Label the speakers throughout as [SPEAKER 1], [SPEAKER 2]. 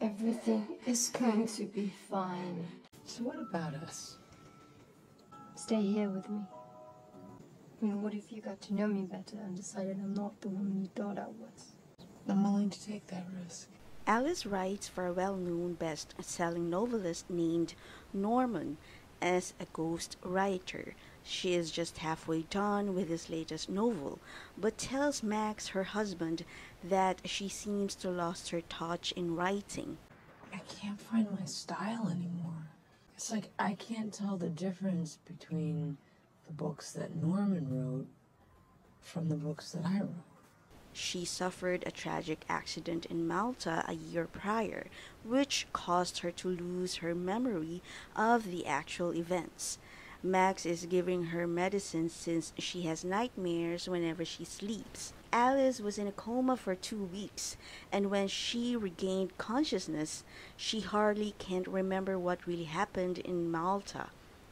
[SPEAKER 1] Everything is going to be fine.
[SPEAKER 2] So what about us?
[SPEAKER 1] Stay here with me. I mean, what if you got to know me better and decided I'm not the woman you thought I was?
[SPEAKER 2] I'm willing to take that risk.
[SPEAKER 3] Alice writes for a well-known best-selling novelist named Norman as a ghostwriter. She is just halfway done with his latest novel, but tells Max, her husband, that she seems to lost her touch in writing.
[SPEAKER 2] I can't find my style anymore. It's like I can't tell the difference between the books that Norman wrote from the books that I wrote.
[SPEAKER 3] She suffered a tragic accident in Malta a year prior, which caused her to lose her memory of the actual events. Max is giving her medicine since she has nightmares whenever she sleeps. Alice was in a coma for 2 weeks, and when she regained consciousness, she hardly can't remember what really happened in Malta.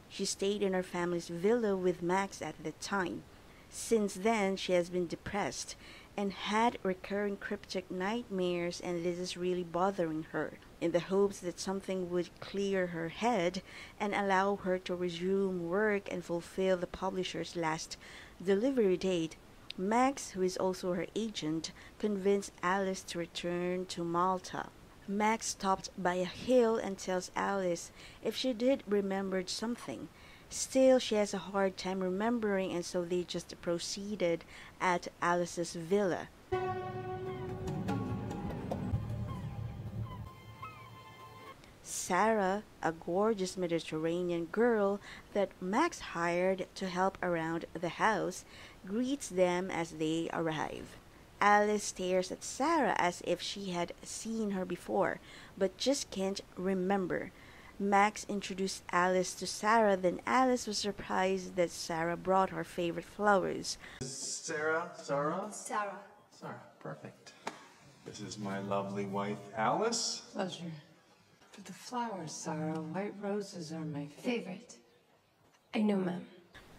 [SPEAKER 3] She stayed in her family's villa with Max at the time. Since then, she has been depressed and had recurring cryptic nightmares, and this is really bothering her. In the hopes that something would clear her head and allow her to resume work and fulfill the publisher's last delivery date, Max, who is also her agent, convinced Alice to return to Malta. Max stopped by a hill and tells Alice if she did remembered something. Still, she has a hard time remembering, and so they just proceeded at Alice's villa. Sarah, a gorgeous Mediterranean girl that Max hired to help around the house, greets them as they arrive. Alice stares at Sarah as if she had seen her before, but just can't remember. Max introduced Alice to Sarah, then Alice was surprised that Sarah brought her favorite flowers.
[SPEAKER 4] Sarah?
[SPEAKER 1] Sarah.
[SPEAKER 4] Sarah, perfect. This is my lovely wife, Alice.
[SPEAKER 2] Pleasure. For the flowers, Sarah, white roses are my favorite.
[SPEAKER 1] Favorite. I know, ma'am.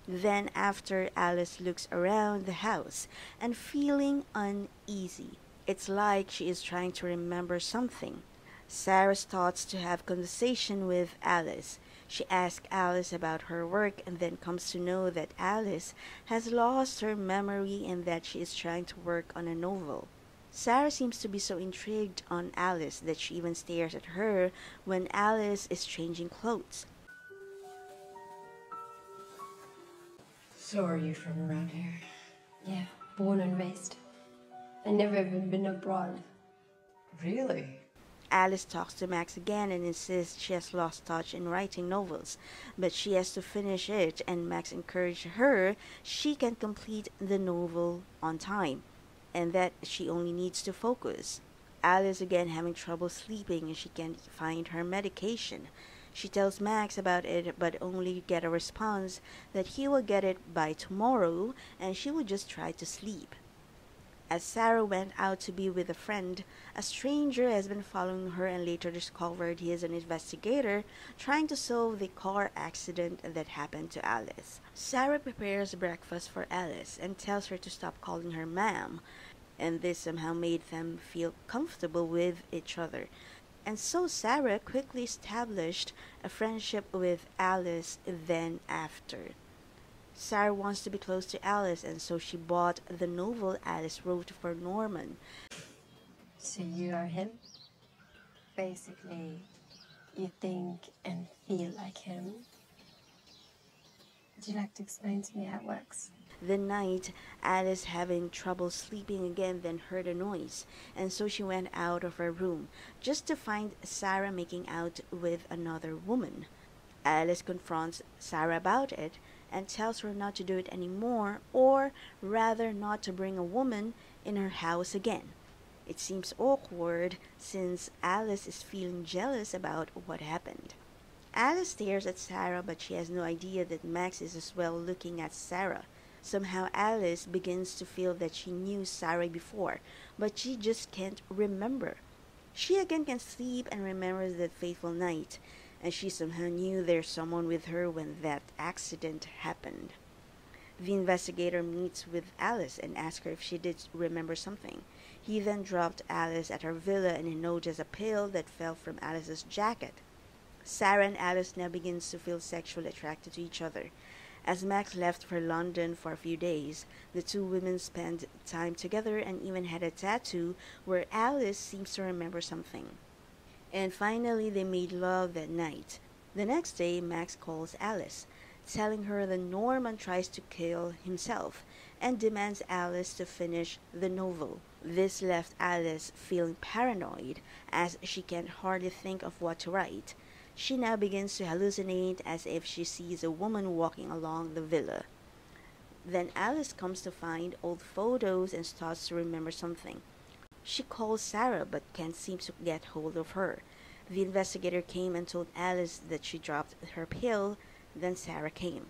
[SPEAKER 3] Then after, Alice looks around the house and feeling uneasy. It's like she is trying to remember something. Sarah starts to have conversation with Alice. She asks Alice about her work and then comes to know that Alice has lost her memory and that she is trying to work on a novel. Sarah seems to be so intrigued on Alice that she even stares at her when Alice is changing clothes.
[SPEAKER 2] So are you from around here?
[SPEAKER 1] Yeah, born and raised. I never even been abroad.
[SPEAKER 2] Really?
[SPEAKER 3] Alice talks to Max again and insists she has lost touch in writing novels, but she has to finish it, and Max encouraged her she can complete the novel on time and that she only needs to focus. Alice again having trouble sleeping and she can't find her medication. She tells Max about it but only get a response that he will get it by tomorrow and she will just try to sleep. As Sarah went out to be with a friend, a stranger has been following her and later discovered he is an investigator trying to solve the car accident that happened to Alice. Sarah prepares breakfast for Alice and tells her to stop calling her ma'am, and this somehow made them feel comfortable with each other. And so Sarah quickly established a friendship with Alice then after. Sarah wants to be close to Alice, and so she bought the novel Alice wrote for Norman.
[SPEAKER 1] So you are him? Basically, you think and feel like him? Would you like to explain to me how it works?
[SPEAKER 3] The night, Alice having trouble sleeping again then heard a noise, and so she went out of her room, just to find Sarah making out with another woman. Alice confronts Sarah about it, and tells her not to do it anymore, or rather not to bring a woman in her house again. It seems awkward since Alice is feeling jealous about what happened. Alice stares at Sarah, but she has no idea that Max is as well looking at Sarah. Somehow Alice begins to feel that she knew Sarah before, but she just can't remember. She again can sleep and remembers that fateful night, and she somehow knew there's someone with her when that accident happened. The investigator meets with Alice and asks her if she did remember something. He then dropped Alice at her villa and he noticed a pill that fell from Alice's jacket. Sarah and Alice now begins to feel sexually attracted to each other. As Max left for London for a few days, the two women spent time together and even had a tattoo where Alice seems to remember something. And finally, they made love that night. The next day, Max calls Alice, telling her that Norman tries to kill himself and demands Alice to finish the novel. This left Alice feeling paranoid as she can hardly think of what to write. She now begins to hallucinate as if she sees a woman walking along the villa. Then Alice comes to find old photos and starts to remember something. She calls Sarah but can't seem to get hold of her. The investigator came and told Alice that she dropped her pill. Then Sarah came.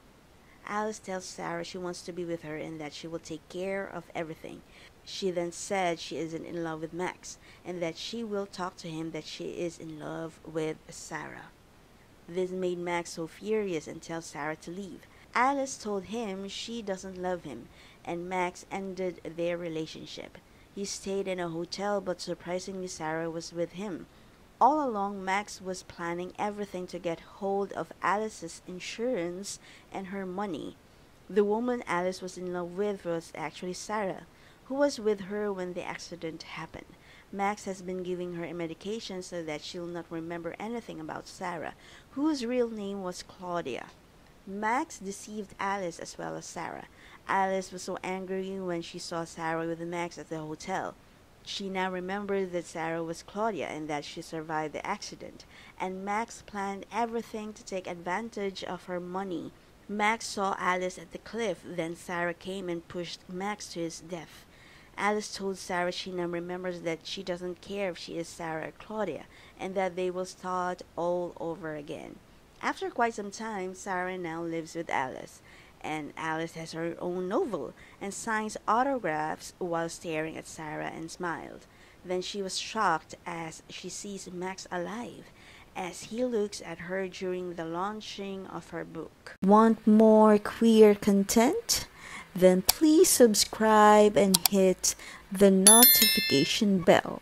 [SPEAKER 3] Alice tells Sarah she wants to be with her and that she will take care of everything. She then said she isn't in love with Max and that she will talk to him that she is in love with Sarah. This made Max so furious and tells Sarah to leave. Alice told him she doesn't love him and Max ended their relationship. He stayed in a hotel but surprisingly Sarah was with him. All along, Max was planning everything to get hold of Alice's insurance and her money. The woman Alice was in love with was actually Sarah, who was with her when the accident happened. Max has been giving her medication so that she'll not remember anything about Sarah, whose real name was Claudia. Max deceived Alice as well as Sarah. Alice was so angry when she saw Sarah with Max at the hotel. She now remembered that Sarah was Claudia and that she survived the accident, and Max planned everything to take advantage of her money. Max saw Alice at the cliff, then Sarah came and pushed Max to his death. Alice told Sarah she now remembers that she doesn't care if she is Sarah or Claudia, and that they will start all over again. After quite some time, Sarah now lives with Alice, and Alice has her own novel and signs autographs while staring at Sarah and smiled. Then she was shocked as she sees Max alive as he looks at her during the launching of her book. Want more queer content? Then please subscribe and hit the notification bell.